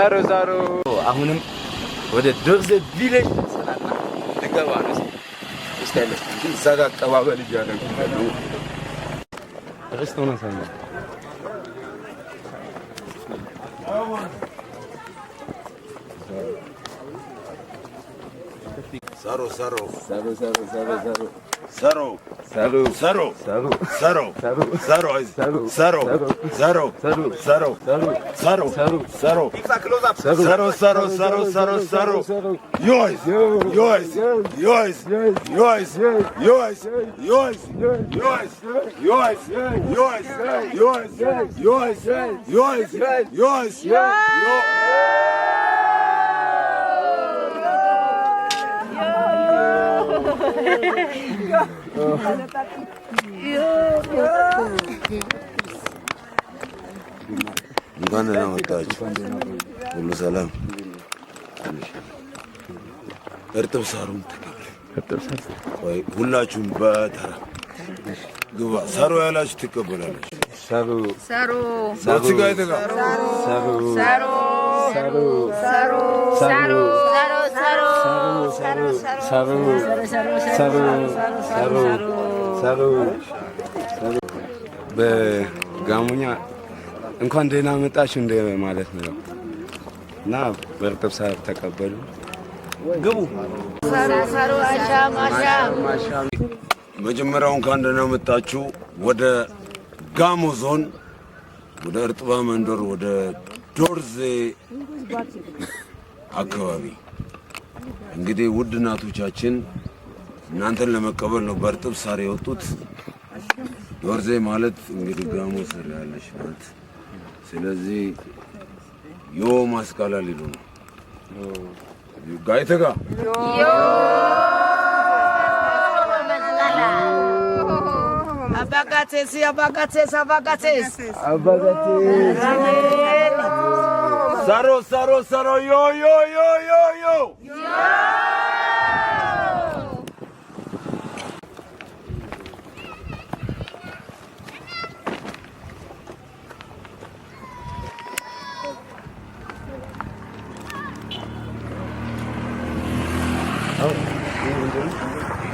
ዛሮ አሁንም ወደ ዶርዜ ቪሌጅ ሰላና ልገባ ነው። እስቲ ያለ እዛ ጋር አቀባበል እያደረጉ ነው። ሬስቶራንት ነው። Saro. እንኳን ደህና መጣችሁ። ሁሉ ሰላም። እርጥብ ሳሩን ተቀበል። ሁላችሁም በተራ ግባ። ሳሩ ያላችሁ ትቀበላላችሁ። ሳሩ በጋሞኛ እንኳን ደህና መጣችሁ እንደ ማለት ነው እና በርጥብ ሳር ተቀበሉ። ግቡ። መጀመሪያው እንኳን ደህና መጣችሁ ወደ ጋሞ ዞን ወደ እርጥባ መንደር ወደ ዶርዜ አካባቢ። እንግዲህ ውድ እናቶቻችን እናንተን ለመቀበል ነው በርጥብ ሳር የወጡት። ዶርዜ ማለት እንግዲህ ጋሞ ስር ያለች ናት። ስለዚህ ዮ ማስቃላ ሊሉ ነው ጋይተጋ ዮ አባጋቴስ ሳሮ ዮ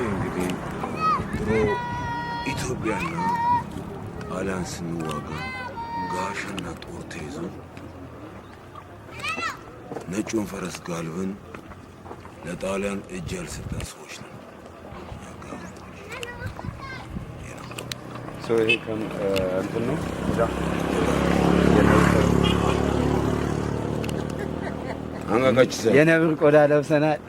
እንግዲህ ድሮ ኢትዮጵያና ጣሊያን ስንዋጋ ጋሻና ጦር ተይዞ ነጩን ፈረስ ጋልበን ለጣሊያን እጅ ያልሰጠን ሰዎች ነው። ይሄ እንትን ነው አንጋጋች የነብር ቆዳ ለብሰናል።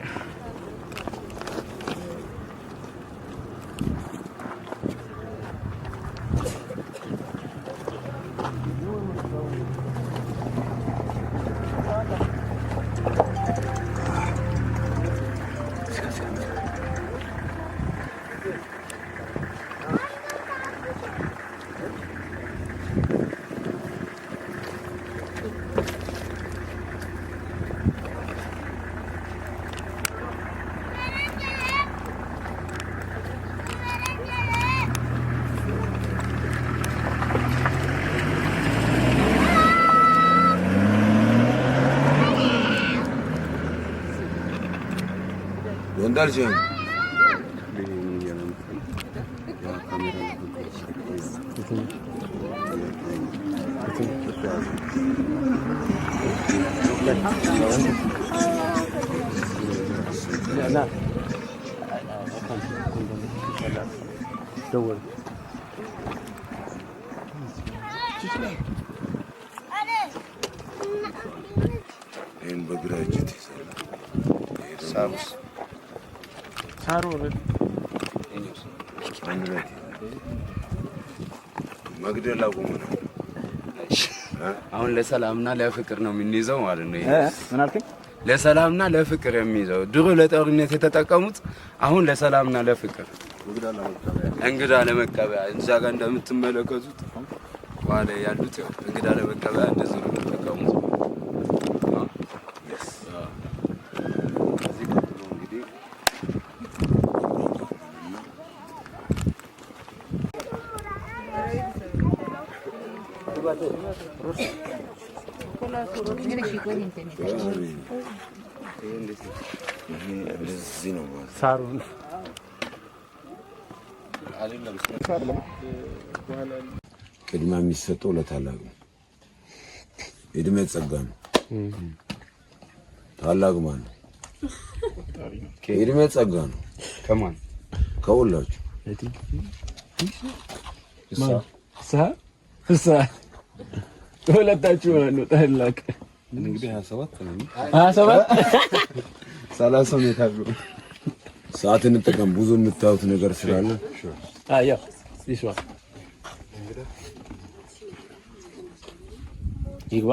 ወንዳልጅ ይህን በግራ እጅት ይዛል። ሳሩ መግደል አቁሙ ነው። አሁን ለሰላምና ለፍቅር ነው የምንይዘው ማለት ነው። ምን አልከኝ? ለሰላምና ለፍቅር የሚይዘው ድሮ ለጦርነት የተጠቀሙት አሁን ለሰላምና ለፍቅር እንግዳ ለመቀበያ እዛ ጋር እንደምትመለከቱት ባለ ያሉት እንግዳ ለመቀበያ እንደዚህ ነው የተጠቀሙት። ሳሩን ቅድሚያ የሚሰጠው ለታላቅ ነው። እድሜ ጸጋ ነው። ታላቅ ማለት እድሜ ጸጋ ነው። ከማን ከሁላችሁ ሁለታችሁ ነው ታላቅ። እንግዲህ 27 ነው 30 ነው የታገው። ሰዓት እንጠቀም። ብዙ የምታዩት ነገር ስላለ አያ ይስዋ ይግባ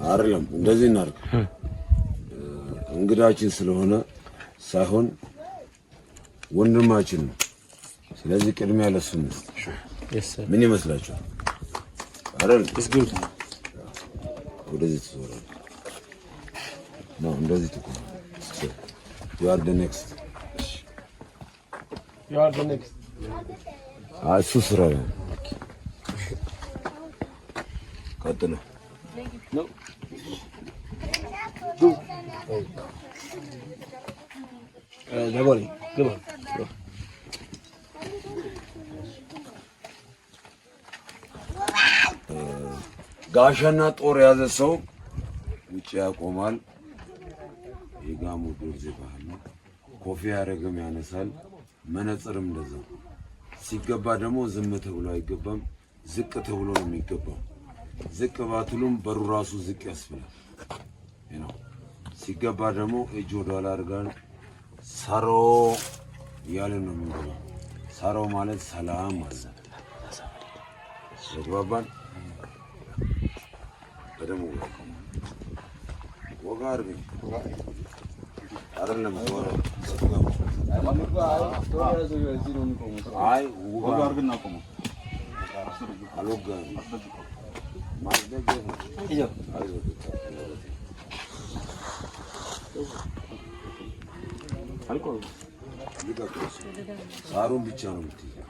አይደለም። እንደዚህ እናድርግ። እንግዳችን ስለሆነ ሳይሆን ወንድማችን ነው። ስለዚህ ቅድሚያ ለሱ እንስጥ። ምን ይመስላችኋል? አይደል? ወደዚህ ትዞራለህ። ነው እንደዚህ ትቆም። You are the next. You are the next. እሱ ስራ ነው። ቀጥሎ ነው ገባኝ ገባኝ ጋሻና ጦር የያዘ ሰው ውጭ ያቆማል። የጋሞ ዶርዜ ባህል ነው። ኮፊያ ያደረገም ያነሳል። መነጽርም እንደዛው። ሲገባ ደግሞ ዝም ተብሎ አይገባም። ዝቅ ተብሎ ነው የሚገባው። ዝቅ ባትሉም በሩ ራሱ ዝቅ ያስብላል። ነው ሲገባ ደግሞ እጅ ወደ ኋላ አድርገን ሳሮ እያለን ነው የምንገባው። ሳሮ ማለት ሰላም ማለት ነው። ተግባባን? በደሞ ወጋ አድርገኝ አይደለም አይ ወጋ አድርገን አቆመው አልወጋም ማስደገፍ ነው። ሳሩን ብቻ ነው የምትይዘው።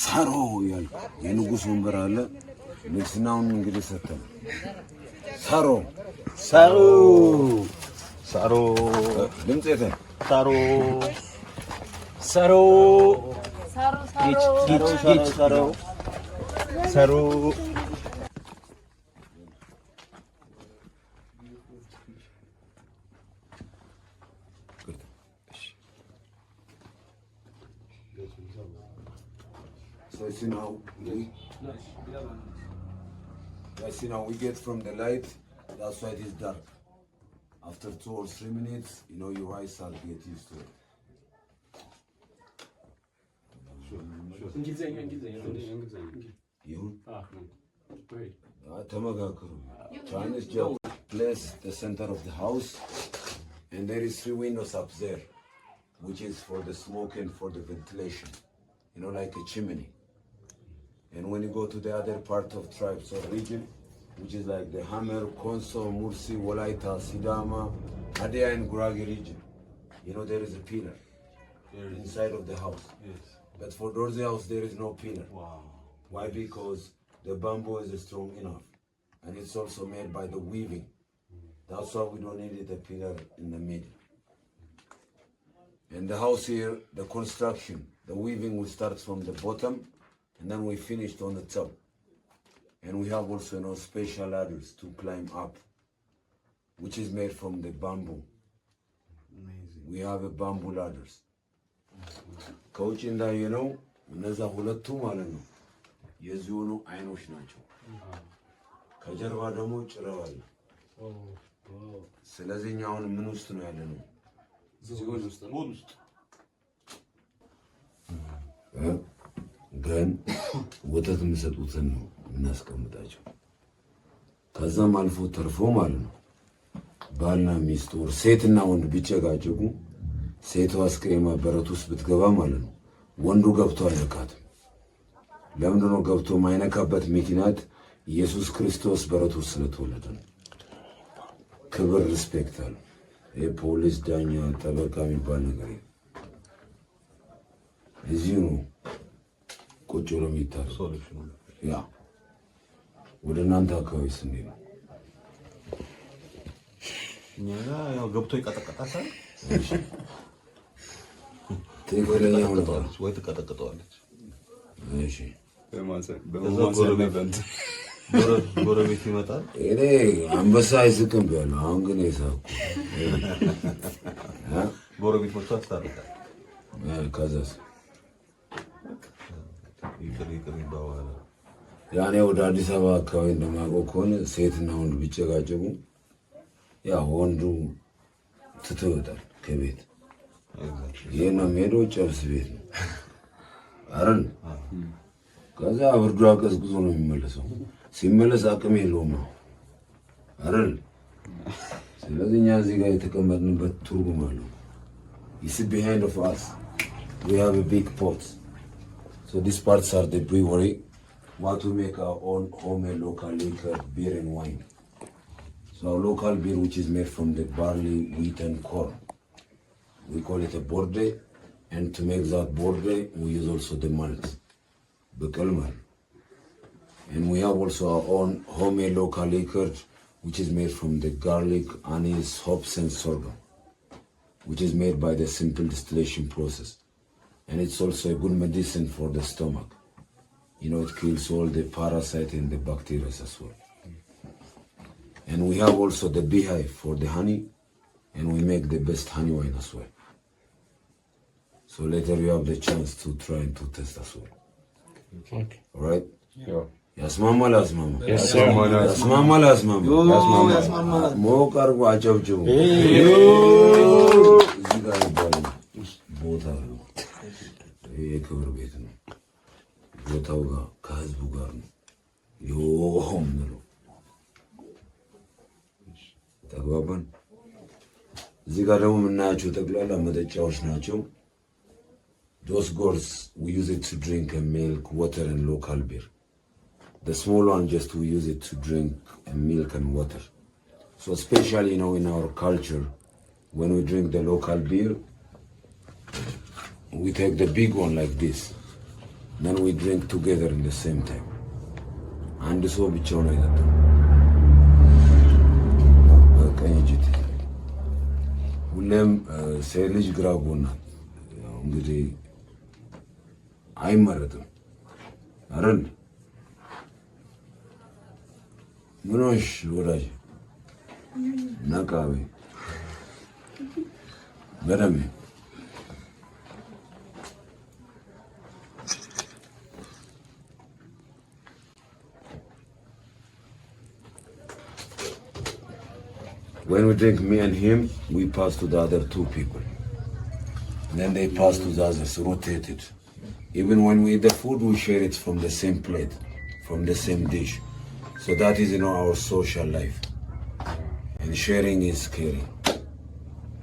ሳሮ ያልኩ የንጉሥ ወንበር አለ። ንግስናውን እንግዲህ ሰተን ሳሮ ሳሩ ሳሩ ድምጼተ ሳሩ ሳሩ ጌች ጌች ጌች ሳሩ ሳሩ see now we get from the light, that's why it is dark. After 2 or 3 minutes, you know, your eyes start to get used to it. Chinese joke. Place the center of the house, and there is 3 windows up there, which is for the smoke and for the ventilation, you know, like a chimney. And when you go to the other part of tribes or region, which is like the Hamer, Konso, Mursi, Wolaita, Sidama, Hadia and Gurage region, you know, there is a pillar inside of the house. Yes. But for Dorze house, there is no pillar. Wow. Why? Because the bamboo is strong enough. And it's also made by the weaving. That's why we don't need a pillar in the middle. And the house here, the construction, the weaving will start from the bottom, and then we finished on the top. And we have also, you know, special ladders to climb up, which is made from the bamboo. Amazing. We have a bamboo ladders. ከውጭ እንዳየነው እነዛ ሁለቱ ማለት ነው የዚሁኑ አይኖች ናቸው። ከጀርባ ደግሞ ጭረው አለ። ስለዚህ እኛ አሁን ምን ውስጥ ነው ያለነው? ዝሆን ውስጥ ግን ወተት የሚሰጡትን ነው እናስቀምጣቸው። ከዛም አልፎ ተርፎ ማለት ነው ባልና ሚስት ወር ሴትና ወንድ ቢጨቃጨቁ ሴቷ አስቀየማ በረት ውስጥ ብትገባ ማለት ነው ወንዱ ገብቶ አይነካትም። ለምንድን ነው ገብቶ ማይነካበት ምክንያት? ኢየሱስ ክርስቶስ በረት ውስጥ ስለተወለደ ነው። ክብር ሪስፔክት አለ። የፖሊስ ዳኛ ጠበቃ የሚባል ነገር የለም። እዚሁ ነው ቁጭ ብሎ የሚታሰው። ያ ወደ እናንተ አካባቢ ስንሄድ ነው እኛ ጋር ያው ገብቶ ይቀጠቀጣታል። ትክክለኛ ወይ ትቀጠቅጠዋለች። እሺ ጎረቤት ይመጣል። እኔ አንበሳ አይስቅም ብያለሁ። አሁን ግን የሳኩ ጎረቤት መጥቶ ያስታርቃል። ከዛስ ይቅር ይባባላል። ያኔ ወደ አዲስ አበባ አካባቢ እንደማውቀው ከሆነ ሴትና ወንድ ቢጨቃጨቁ ያ ወንዱ ትቶ ይወጣል ከቤት። ይህ ነው የሚሄደው ጨርስ ቤት ነው አይደል? ከዛ ብርዱ አቀዝቅዞ ነው የሚመለሰው። ሲመለስ አቅም የለውም አይደል? ስለዚህ እኛ እዚህ ጋር የተቀመጥንበት ትርጉም አለው። You see behind of us, we have a big pot. So these parts are the brewery. Want to make our own homemade local liquor, beer and wine. So our local beer, which is made from the barley, wheat and corn. We call it a borde. And to make that borde, we use also the malt, bekalmal. And we have also our own homemade local liquor, which is made from the garlic, anise, hops and sorghum, which is made by the simple distillation process. And it's also a good medicine for the stomach. You know, it kills all the parasites and the bacteria as well. And we have also the beehive for the honey, and we make the best honey wine as well. So later you have the chance to try and to test as well. Okay. All right? Yeah. ያስማማል ያስማማ ያስማማል ያስማማል ያስማማል ሞቅ አድርጎ አጨብጭቡ። እዚህ ጋር ይባላል ቦታ ነው። ይሄ የክብር ቤት ነው። ቦታው ጋር ከህዝቡ ጋር ነው ዮም ነው። ተግባባን። እዚህ ጋር ደግሞ የምናያቸው ጠቅላላ መጠጫዎች ናቸው። Those gourds we use it to drink milk, water and local beer. The small one just we use it to drink milk and water. So especially, you know, in our culture, when we drink the local beer, we take the big one like this. Then we drink together in the same time. And so bichona ida. ከእጅት ሁሌም ሴት ልጅ ግራ ጎና እንግዲህ አይመረጥም አይደል? ምን ሆንሽ ወዳጅ? ነቃ በይ በደምብ። When we drink me and him, we pass to the other two people. And then they pass to the others, rotated. Even when we eat the food, we share it from the same plate, from the same dish. So that is, you know, our social life. And sharing is caring.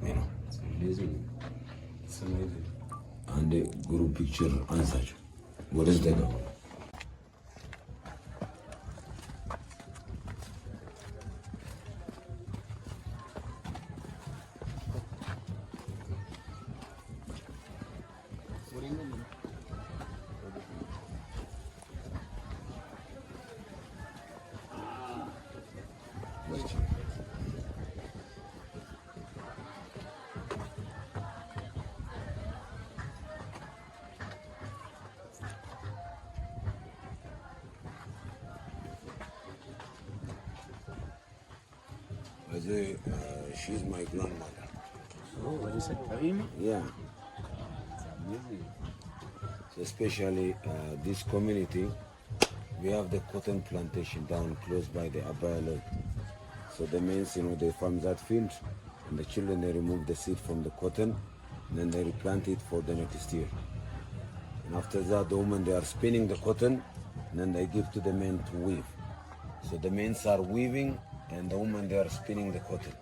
You know. It's amazing. It's amazing. And the group picture answer. What is that? She's my grandmother. Oh, what is it? Karima? Yeah. So especially this community, we have the cotton plantation down close by the Abaya Lake. So the men, you know, they farm that field, and the children, they remove the seed from the cotton, and then they replant it for the next year. And after that, the women, they are spinning the cotton, and then they give to the men to weave. So the men are weaving, and the women, they are spinning the cotton.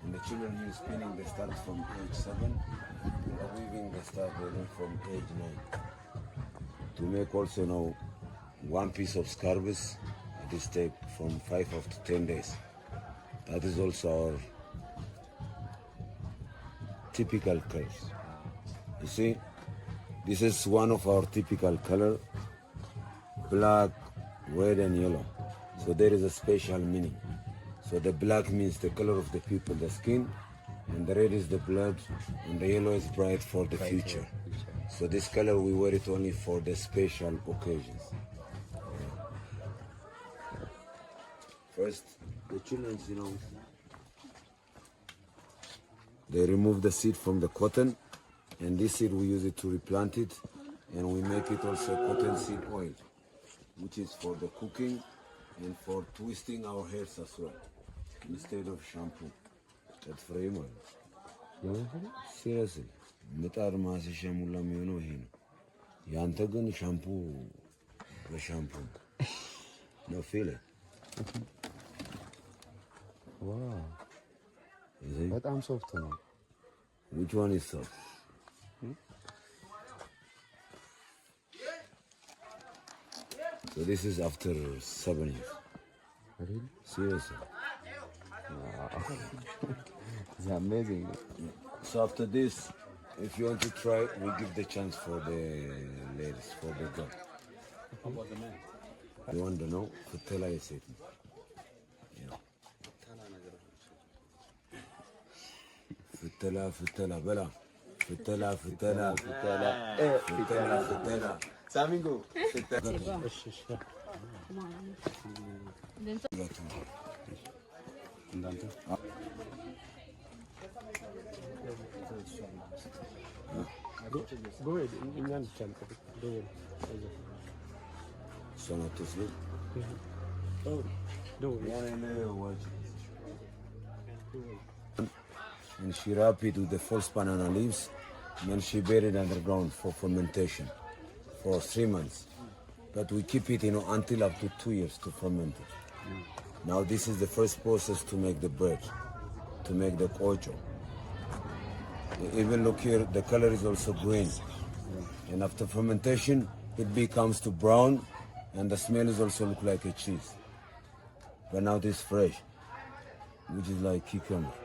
And the children who is spinning, they start from age 7. And the weaving, they start from age 9. To make also, you know, one piece of scarves, this take from 5 up to 10 days. That is also our typical colors. You see, this is one of our typical color, black, red and yellow. So there is a special meaning. So the black means the color of the people, the skin, and the red is the blood, and the yellow is bright for the future. So this color we wear it only for the special occasions. First, the children, they remove the seed from the cotton, and this seed we use it to replant it, and we make it also cotton seed oil, which is for the cooking and for twisting our hairs as well, instead of shampoo. That's for you, man. Seriously. ምጣድ ማስሻ ሙላ የሚሆነው ይሄ ነው። ያንተ ግን ሻምፑ በሻምፑ ነው ፊል ዋው በጣም ሶፍት ነው። which one is soft? So this is after 7 years. Really? Seriously. Wow. It's amazing. So after this, if you want to try, we give the chance for the ladies, for the girl. How about the man? You want to know? Futela is it? Yeah. Futela, Bella. Futela. Samingo. Go ahead. So not to sleep. Oh, don't worry. And she wrap it with the false banana leaves, and then she bury it underground for fermentation for 3 months. But we keep it, until up to 2 years to ferment it. Now this is the first process to make the bread, to make the kocho. Even look here, the color is also green. And after fermentation, it becomes to brown, and the smell is also look like a cheese. But now this fresh, which is like cucumber.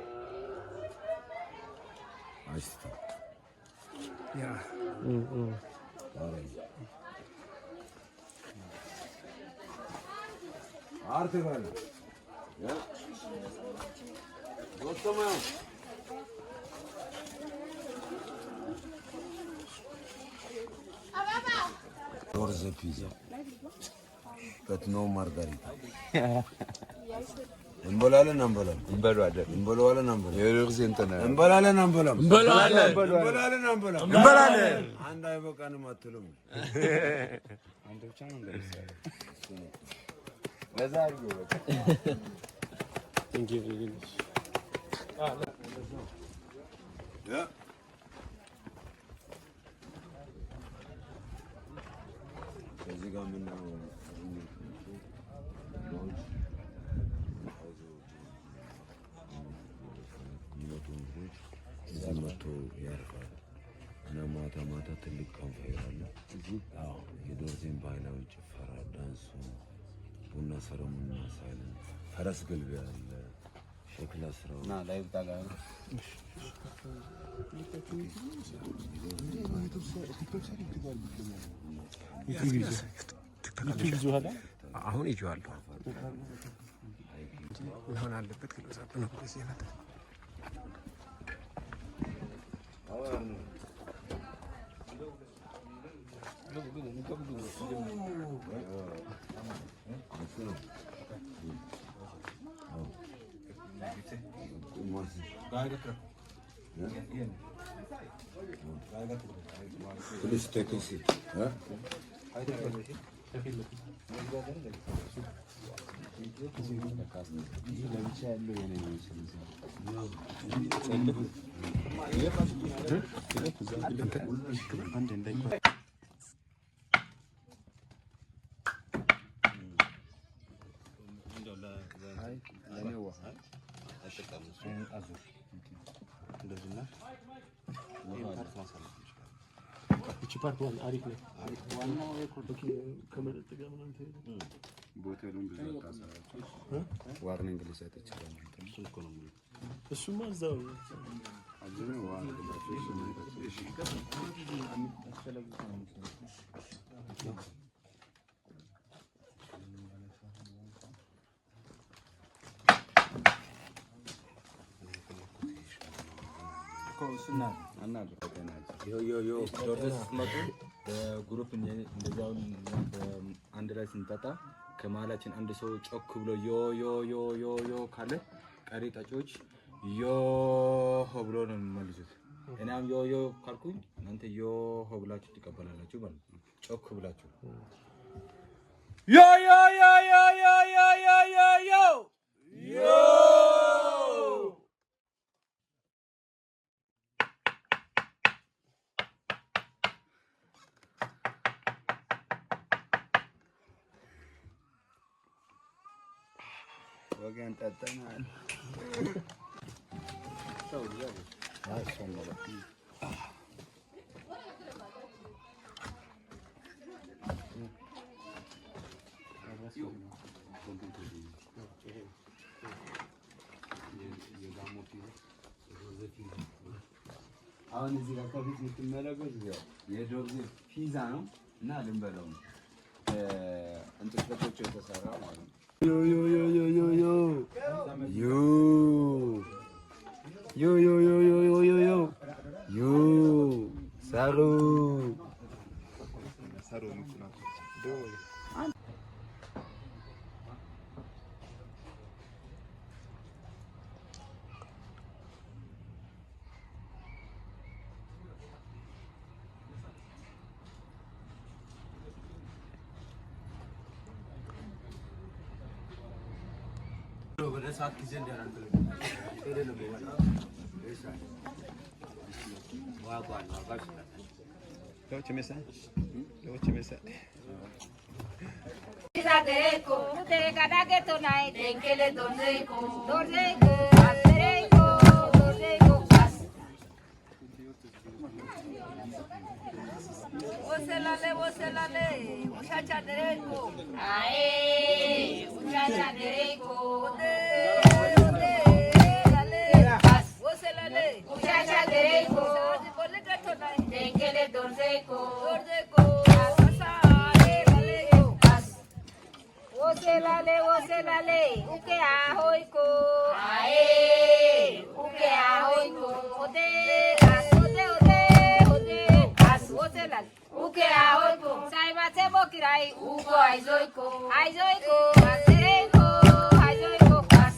Iced tea. Yeah. Yeah. What's the matter? Orze pizza, but no margarita. እንበላለን አንድ አይበቃንም አትሉም? አንድ ብቻ ነው እንደዚህ ለዛ አድርጎ በቃ Thank you very much. Yeah. እዚህ ጋር ምናምን እዚህ መቶ ያርፋል እና ማታ ትልቅ ካምፓየር አለ። የዶርዜን ባህላዊ ጭፈራ፣ ዳንሱ፣ ቡና ሰረሙና ሳይለን፣ ፈረስ ግልቢያ አለ፣ ሸክላ ስራው እና ላይ ታጋ አሁን ይዤዋለሁ መሆን አለበት ክሎዛፕ ነው በዚህ አይነት Please take a seat. Huh? ፓርት ዋን አሪፍ ነው። ዋናው ከመጠጥ ጋር ምናምን ተይዞ ቦቴሉን ብዙ ታሰራችሁ ዋርኒንግ ሊሰጥ ይችላል። እሱማ እዛው በግሩፕ እንደዛው አንድ ላይ ስንጠጣ ከመሀላችን አንድ ሰው ጮክ ብሎ ዮ ዮ ዮ ዮ ዮ ካለ ቀሪ ጠጪዎች ዮ ብሎ ነው የሚመልሱት። እኔም ዮ ዮ ካልኩኝ እናንተ ዮ ብላችሁ ትቀበላላችሁ ማለት ነው። ጮክ ብላችሁ ዮ ዮ ዮ ዮ ዮ ዮ ዮ ዮ ዮ ዮ ወገን ጠጥተናል። አሁን እዚህ ጋር ከፊት የምትመለከቱት የዶርዜ ፒዛ ነው እና ልንበላው ነው። እንጥቅጥቆች የተሰራ ማለት ነው። ዮ ዮ ዮ ዮ ዮ ዮ ዮ ዮ ዮ ዮ ዮ ዮ ዮ ዮ ዮ ሳሩ muchacha derecho. Ae, muchacha derecho. Muchacha derecho. Tenkele dorzeco. Oselale, uke ahoiko. Ae, uke ahoiko. Ode, oselale. Uke ahoiko. Saiba tebo kirai. Uko aizoiko. Aizoiko. Asereiko. Aizoiko. Pas.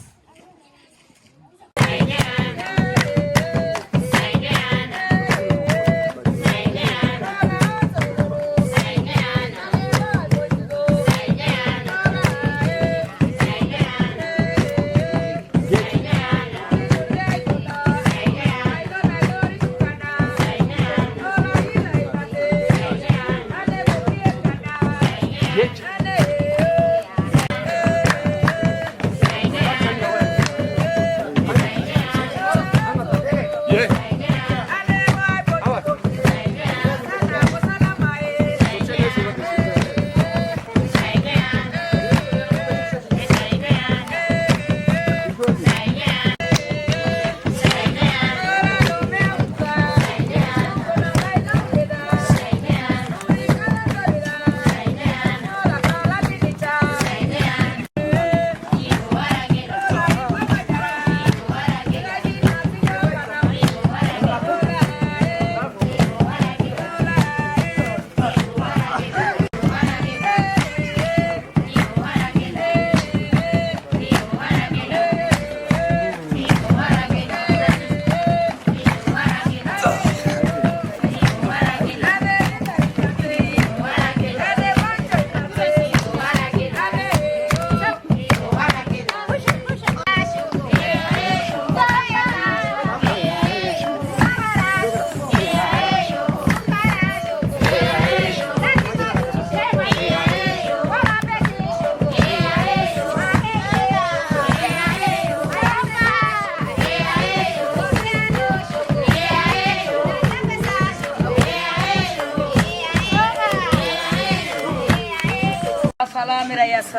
ሰላም ራያሳ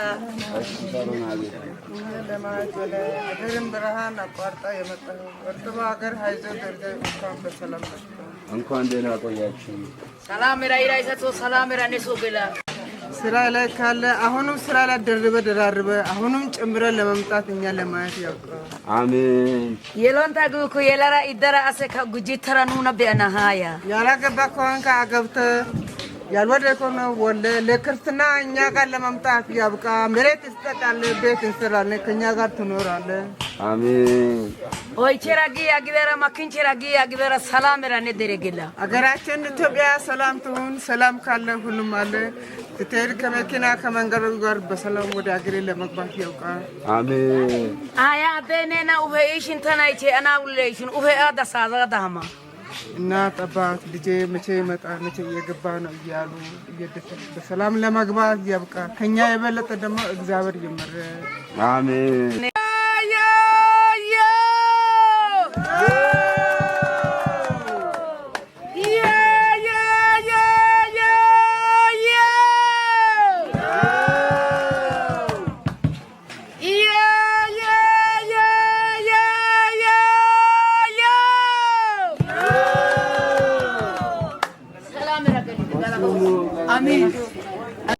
ለማለት ወደ ሀገርን ብርሃን አቋርጣ የመጣው እርጥባ ሀገር ሀይዞ ደርጋ እንኳን በሰላም እንኳን ደህና ቆያችሁ። ሰላም ራይራይሰቶ ሰላም ራኔሶ ገላ ስራ ላይ ካለ አሁንም ስራ ላይ ደራርበ አሁንም ጨምረን ለመምጣት እኛ ለማየት ያውቃል። አሜን። የሎንታ ጉኩ የላራ ይደራ አሰካ ጉጂተራ ኑና ቢያናሃያ ያላገባ ከሆንክ አገብተህ ያልወደድክ ከሆነ ወልደህ ለክርስትና እኛ ጋር ለመምጣት ያብቃ። መሬት ትሰጣለህ፣ ቤት እንሰራለን፣ ከእኛ ጋር ትኖራለህ። አሜን። ኦይ ቸራጊ አግበራ ማኪን ቸራጊ አግበራ ሰላም ራኔ ደረገላ አገራችን ኢትዮጵያ ሰላም ትሁን። ሰላም ካለ ሁሉም አለ። ስትሄድ ከመኪና ከመንገዱ ጋር በሰላም ወደ አገሬ ለመግባት ያውቃል። አሜን። አያ በኔና ኡበይሽን ተናይቼ አና ውለይሽን ኡበ አዳ ሳዛ ዳማ እናት አባት ልጄ መቼ ይመጣል መቼ እየገባ ነው እያሉ በሰላም ለመግባት ያብቃ። ከኛ የበለጠ ደግሞ እግዚአብሔር ይመረ። አሜን። Amin.